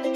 Hey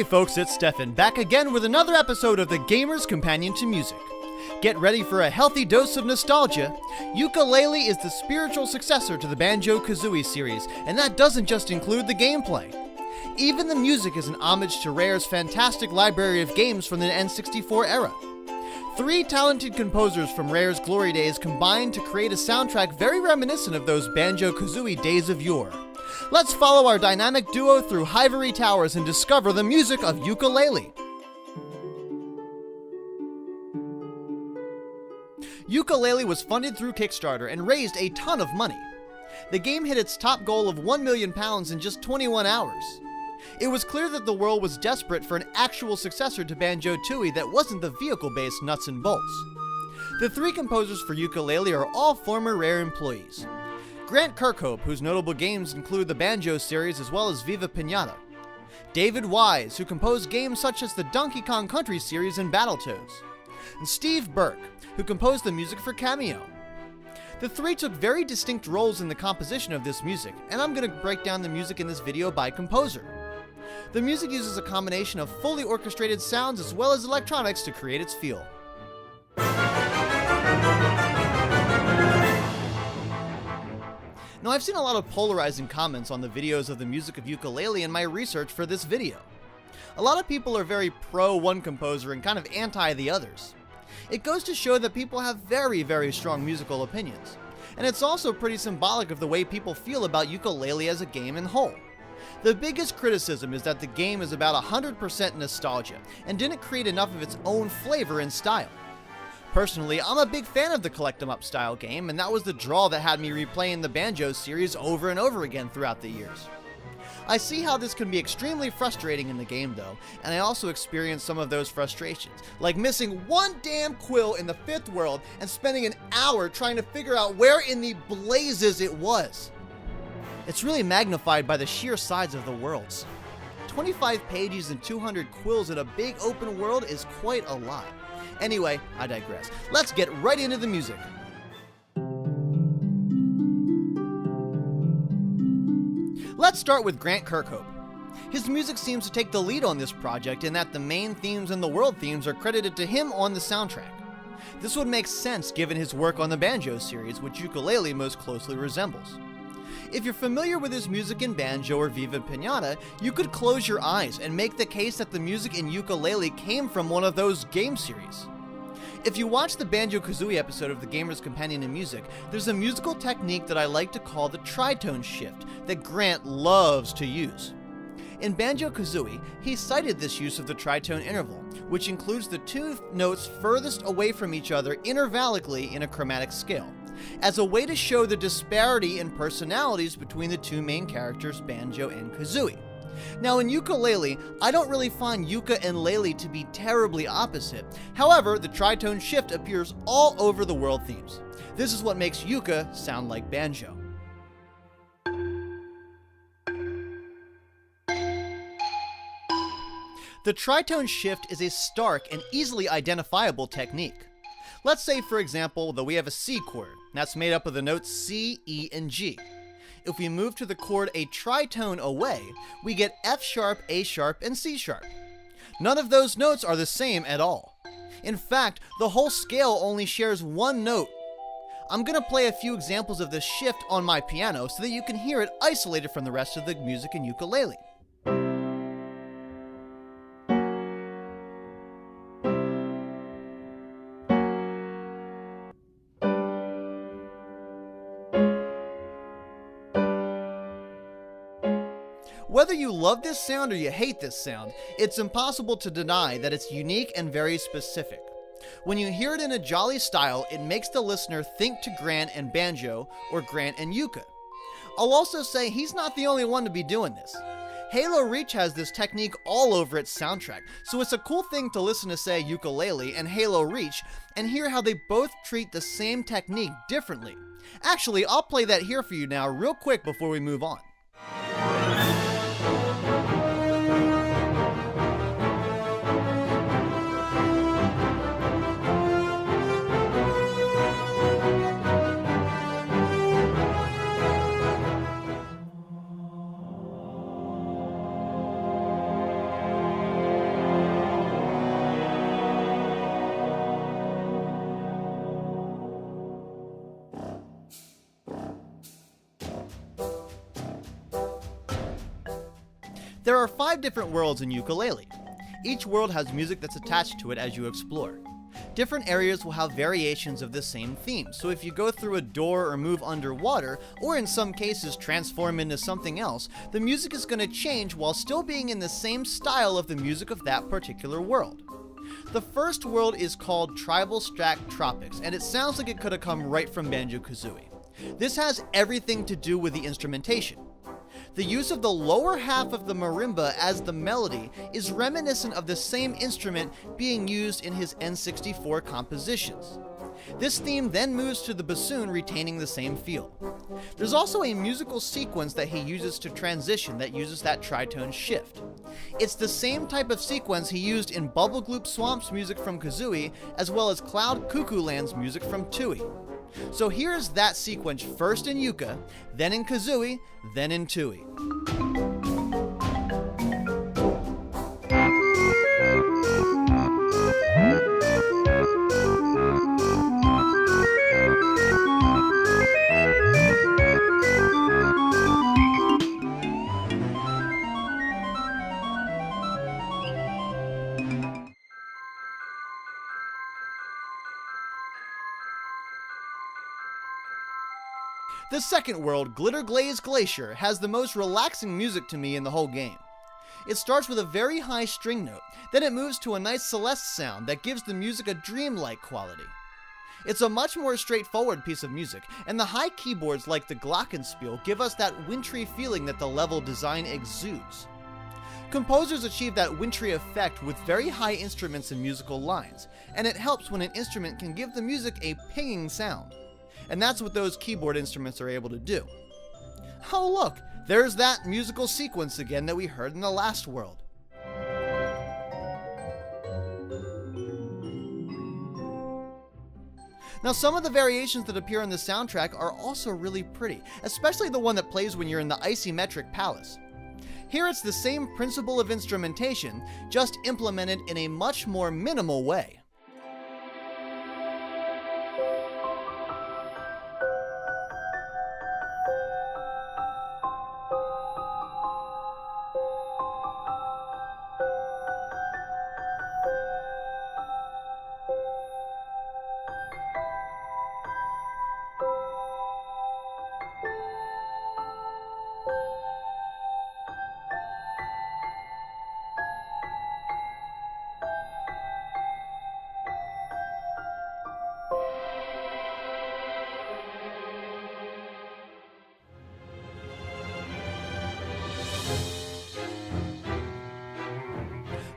folks, it's Stefan, back again with another episode of The Gamer's Companion to Music. Get ready for a healthy dose of nostalgia. Yooka-Laylee is the spiritual successor to the Banjo-Kazooie series, and that doesn't just include the gameplay. Even the music is an homage to Rare's fantastic library of games from the N64 era. 3 talented composers from Rare's glory days combined to create a soundtrack very reminiscent of those Banjo-Kazooie days of yore. Let's follow our dynamic duo through Hivory Towers and discover the music of Yooka-Laylee. Yooka-Laylee was funded through Kickstarter and raised a ton of money. The game hit its top goal of £1 million in just 21 hours. It was clear that the world was desperate for an actual successor to Banjo-Tooie that wasn't the vehicle-based nuts and bolts. The 3 composers for Yooka-Laylee are all former Rare employees. Grant Kirkhope, whose notable games include the Banjo series as well as Viva Pinata. David Wise, who composed games such as the Donkey Kong Country series and Battletoads. And Steve Burke, who composed the music for Cameo. The 3 took very distinct roles in the composition of this music, and I'm going to break down the music in this video by composer. The music uses a combination of fully orchestrated sounds as well as electronics to create its feel. Now, I've seen a lot of polarizing comments on the videos of the music of Yooka-Laylee in my research for this video. A lot of people are very pro one composer and kind of anti the others. It goes to show that people have very, very strong musical opinions. And it's also pretty symbolic of the way people feel about Yooka-Laylee as a game in whole. The biggest criticism is that the game is about 100% nostalgia and didn't create enough of its own flavor and style. Personally, I'm a big fan of the collect 'em up style game, and that was the draw that had me replaying the Banjo series over and over again throughout the years. I see how this can be extremely frustrating in the game though, and I also experienced some of those frustrations, like missing one damn quill in the 5th world and spending an hour trying to figure out where in the blazes it was. It's really magnified by the sheer size of the worlds. 25 pages and 200 quills in a big open world is quite a lot. Anyway, I digress. Let's get right into the music. Let's start with Grant Kirkhope. His music seems to take the lead on this project in that the main themes and the world themes are credited to him on the soundtrack. This would make sense given his work on the Banjo series, which Yooka-Laylee most closely resembles. If you're familiar with his music in Banjo or Viva Pinata, you could close your eyes and make the case that the music in Yooka-Laylee came from one of those game series. If you watch the Banjo-Kazooie episode of The Gamer's Companion to Music, there's a musical technique that I like to call the Tritone Shift that Grant loves to use. In Banjo-Kazooie, he cited this use of the tritone interval, which includes the 2 notes furthest away from each other intervallically in a chromatic scale, as a way to show the disparity in personalities between the 2 main characters, Banjo and Kazooie. Now in Yooka-Laylee, I don't really find Yooka and Laylee to be terribly opposite. However, the tritone shift appears all over the world themes. This is what makes Yooka sound like Banjo. The tritone shift is a stark and easily identifiable technique. Let's say, for example, that we have a C chord. That's made up of the notes C, E, and G. If we move to the chord a tritone away, we get F sharp, A sharp, and C sharp. None of those notes are the same at all. In fact, the whole scale only shares one note. I'm going to play a few examples of this shift on my piano so that you can hear it isolated from the rest of the music in Yooka-Laylee. Whether you love this sound or you hate this sound, it's impossible to deny that it's unique and very specific. When you hear it in a jolly style, it makes the listener think to Grant and Banjo or Grant and Yooka. I'll also say he's not the only one to be doing this. Halo Reach has this technique all over its soundtrack, so it's a cool thing to listen to, say, Yooka-Laylee and Halo Reach and hear how they both treat the same technique differently. Actually, I'll play that here for you now real quick before we move on. There are 5 different worlds in Yooka-Laylee. Each world has music that's attached to it as you explore. Different areas will have variations of the same theme, so if you go through a door or move underwater, or in some cases transform into something else, the music is going to change while still being in the same style of the music of that particular world. The first world is called Tribal Strack Tropics, and it sounds like it could have come right from Banjo-Kazooie. This has everything to do with the instrumentation. The use of the lower half of the marimba as the melody is reminiscent of the same instrument being used in his N64 compositions. This theme then moves to the bassoon, retaining the same feel. There's also a musical sequence that he uses to transition that uses that Tritone Shift. It's the same type of sequence he used in Bubble Gloop Swamp's music from Kazooie, as well as Cloud Cuckoo Land's music from Tooie. So here's that sequence first in Yooka, then in Kazooie, then in Tooie. The second world, Glitter Glaze Glacier, has the most relaxing music to me in the whole game. It starts with a very high string note, then it moves to a nice Celeste sound that gives the music a dreamlike quality. It's a much more straightforward piece of music, and the high keyboards like the glockenspiel give us that wintry feeling that the level design exudes. Composers achieve that wintry effect with very high instruments and musical lines, and it helps when an instrument can give the music a pinging sound. And that's what those keyboard instruments are able to do. Oh look, there's that musical sequence again that we heard in the last world. Now some of the variations that appear on the soundtrack are also really pretty, especially the one that plays when you're in the Isometric Palace. Here it's the same principle of instrumentation, just implemented in a much more minimal way.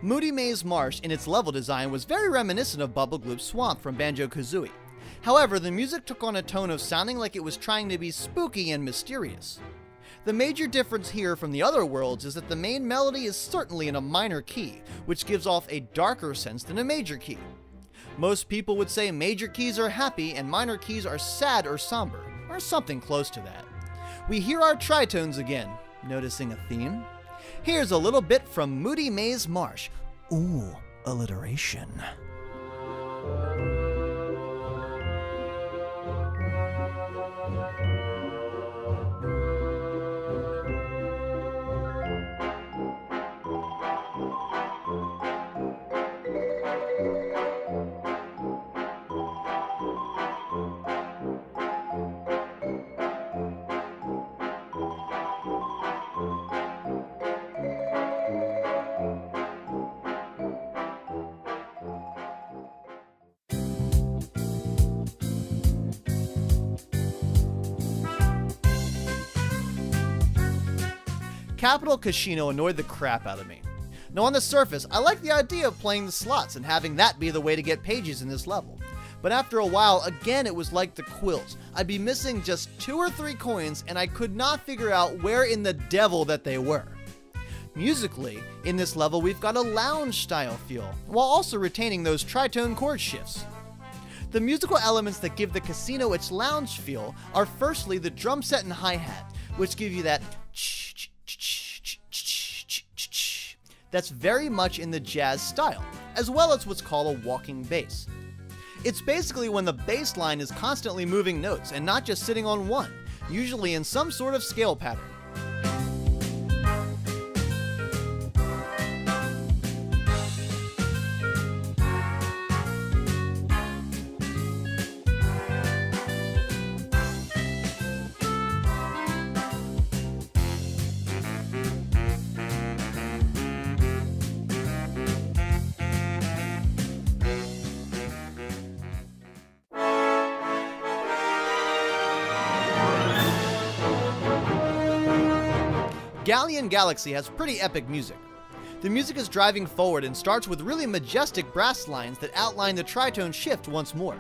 Moodie Maze Marche in its level design was very reminiscent of Bubble Gloop Swamp from Banjo-Kazooie. However, the music took on a tone of sounding like it was trying to be spooky and mysterious. The major difference here from the other worlds is that the main melody is certainly in a minor key, which gives off a darker sense than a major key. Most people would say major keys are happy and minor keys are sad or somber, or something close to that. We hear our tritones again. Noticing a theme? Here's a little bit from Moodie Maze Marche. Ooh, alliteration. Cappuccino annoyed the crap out of me. Now on the surface, I like the idea of playing the slots and having that be the way to get pages in this level. But after a while, again it was like the quills. I'd be missing just 2 or 3 coins and I could not figure out where in the devil that they were. Musically, in this level we've got a lounge style feel, while also retaining those tritone chord shifts. The musical elements that give the casino its lounge feel are firstly the drum set and hi-hat, which give you that that's very much in the jazz style, as well as what's called a walking bass. It's basically when the bass line is constantly moving notes and not just sitting on one, usually in some sort of scale pattern. Galion Galaxy has pretty epic music. The music is driving forward and starts with really majestic brass lines that outline the Tritone Shift once more.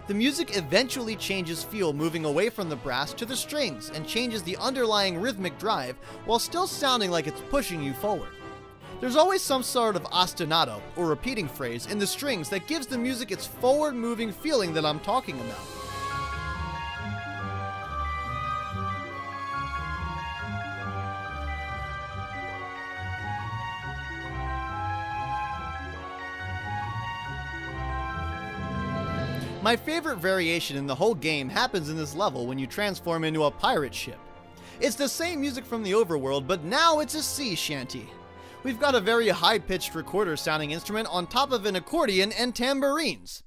The music eventually changes feel, moving away from the brass to the strings, and changes the underlying rhythmic drive while still sounding like it's pushing you forward. There's always some sort of ostinato, or repeating phrase, in the strings that gives the music its forward-moving feeling that I'm talking about. My favorite variation in the whole game happens in this level when you transform into a pirate ship. It's the same music from the overworld, but now it's a sea shanty. We've got a very high-pitched recorder sounding instrument on top of an accordion and tambourines.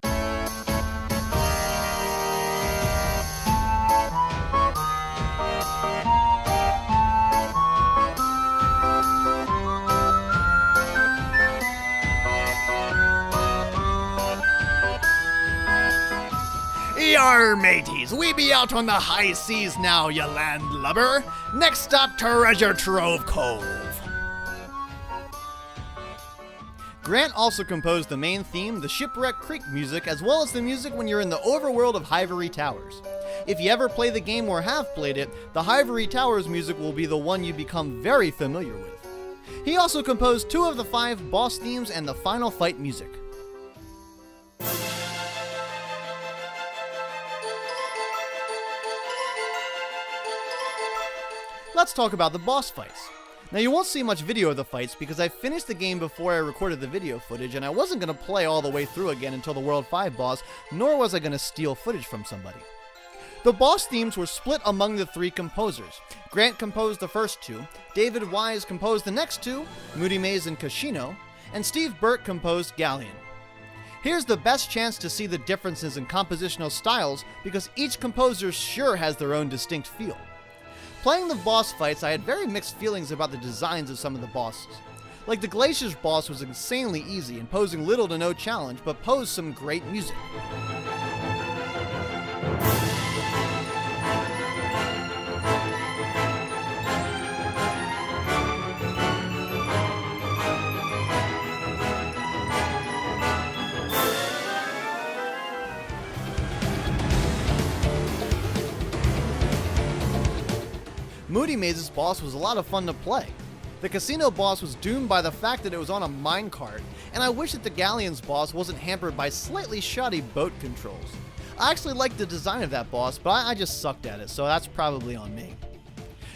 Yar, mateys, we be out on the high seas now, ya landlubber. Next stop, Treasure Trove Cove. Grant also composed the main theme, the Shipwreck Creek music, as well as the music when you're in the overworld of Hivory Towers. If you ever play the game or have played it, the Hivory Towers music will be the one you become very familiar with. He also composed 2 of the 5 boss themes and the final fight music. Let's talk about the boss fights. Now, you won't see much video of the fights because I finished the game before I recorded the video footage, and I wasn't going to play all the way through again until the World 5 boss, nor was I going to steal footage from somebody. The boss themes were split among the 3 composers. Grant composed the first 2, David Wise composed the next 2, Moodie, Mais, and Cappuccino, and Steve Burke composed Galleon. Here's the best chance to see the differences in compositional styles because each composer sure has their own distinct feel. Playing the boss fights, I had very mixed feelings about the designs of some of the bosses. Like the Glacier's boss was insanely easy and posing little to no challenge, but posed some great music. Moodie Maze's boss was a lot of fun to play. The casino boss was doomed by the fact that it was on a minecart, and I wish that the Galleon's boss wasn't hampered by slightly shoddy boat controls. I actually liked the design of that boss, but I just sucked at it, so that's probably on me.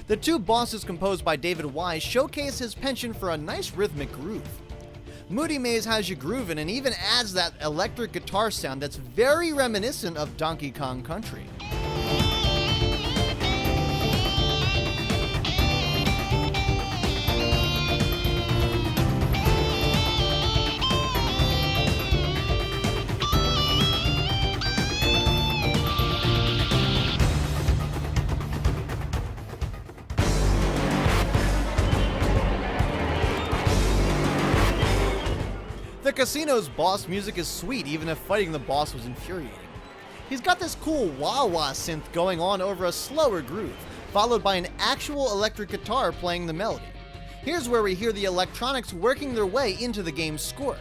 The 2 bosses composed by David Wise showcase his penchant for a nice rhythmic groove. Moodie Maze has you grooving and even adds that electric guitar sound that's very reminiscent of Donkey Kong Country. The casino's boss music is sweet, even if fighting the boss was infuriating. He's got this cool wah-wah synth going on over a slower groove, followed by an actual electric guitar playing the melody. Here's where we hear the electronics working their way into the game's score.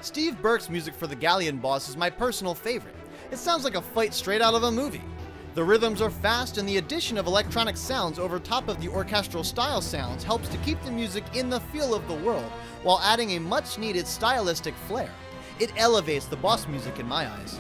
Steve Burke's music for the Galleon Boss is my personal favorite. It sounds like a fight straight out of a movie. The rhythms are fast, and the addition of electronic sounds over top of the orchestral style sounds helps to keep the music in the feel of the world, while adding a much needed stylistic flair. It elevates the boss music in my eyes.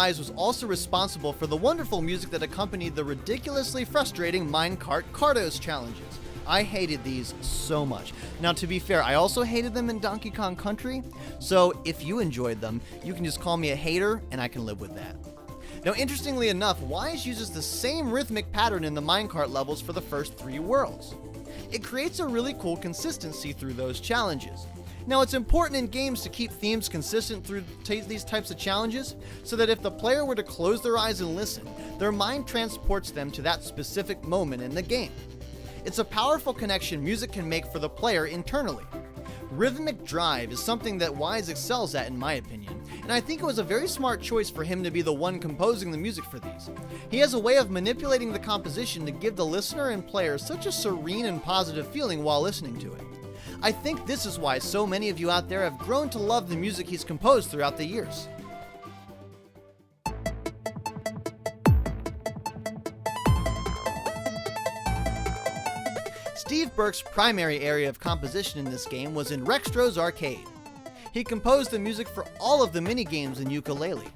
Wise was also responsible for the wonderful music that accompanied the ridiculously frustrating Minecart Challenges. I hated these so much. Now, to be fair, I also hated them in Donkey Kong Country, so if you enjoyed them, you can just call me a hater, and I can live with that. Now, interestingly enough, Wise uses the same rhythmic pattern in the minecart levels for the first 3 worlds. It creates a really cool consistency through those challenges. Now, it's important in games to keep themes consistent through these types of challenges, so that if the player were to close their eyes and listen, their mind transports them to that specific moment in the game. It's a powerful connection music can make for the player internally. Rhythmic drive is something that Wise excels at, in my opinion, and I think it was a very smart choice for him to be the one composing the music for these. He has a way of manipulating the composition to give the listener and player such a serene and positive feeling while listening to it. I think this is why so many of you out there have grown to love the music he's composed throughout the years. Steve Burke's primary area of composition in this game was in Rextro's arcade. He composed the music for all of the mini-games in Yooka-Laylee.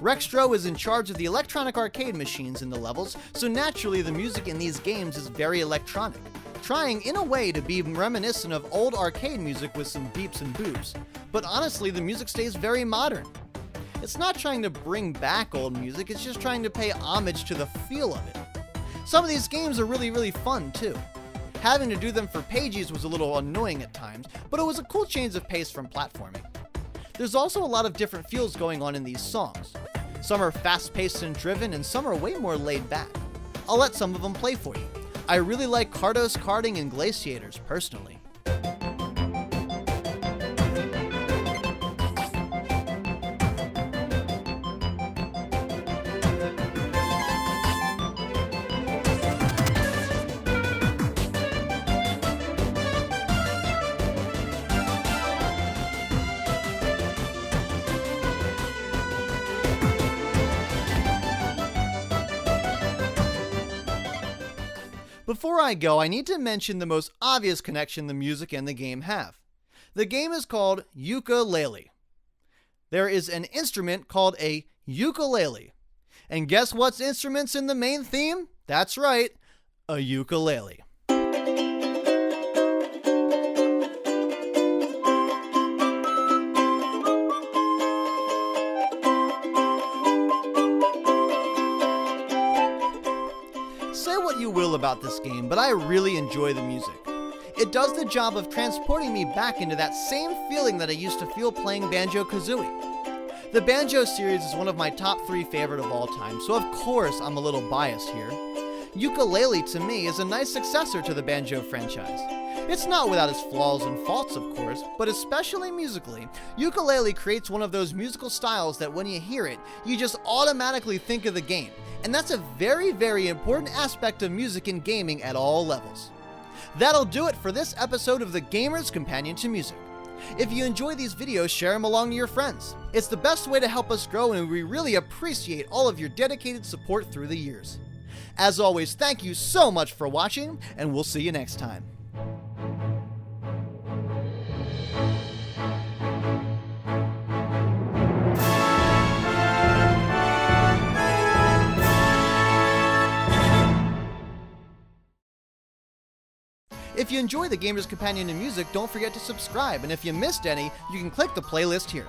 Rextro is in charge of the electronic arcade machines in the levels, so naturally the music in these games is very electronic, trying in a way to be reminiscent of old arcade music with some beeps and boops, but honestly the music stays very modern. It's not trying to bring back old music, it's just trying to pay homage to the feel of it. Some of these games are really fun too. Having to do them for pages was a little annoying at times, but it was a cool change of pace from platforming. There's also a lot of different feels going on in these songs. Some are fast-paced and driven, and some are way more laid back. I'll let some of them play for you. I really like Cardos Karting and Glaciators, personally. Before I go, I need to mention the most obvious connection the music and the game have. The game is called Yooka-Laylee. There is an instrument called a Yooka-Laylee. And guess what's instruments in the main theme? That's right, a ukulele. Say what you will about this game, but I really enjoy the music. It does the job of transporting me back into that same feeling that I used to feel playing Banjo-Kazooie. The Banjo series is one of my top 3 favorite of all time, so of course I'm a little biased here. Yooka-Laylee to me is a nice successor to the Banjo franchise. It's not without its flaws and faults, of course, but especially musically, Yooka-Laylee creates one of those musical styles that when you hear it, you just automatically think of the game. And that's a very important aspect of music in gaming at all levels. That'll do it for this episode of The Gamer's Companion to Music. If you enjoy these videos, share them along to your friends. It's the best way to help us grow, and we really appreciate all of your dedicated support through the years. As always, thank you so much for watching, and we'll see you next time. If you enjoy The Gamer's Companion to Music, don't forget to subscribe, and if you missed any, you can click the playlist here.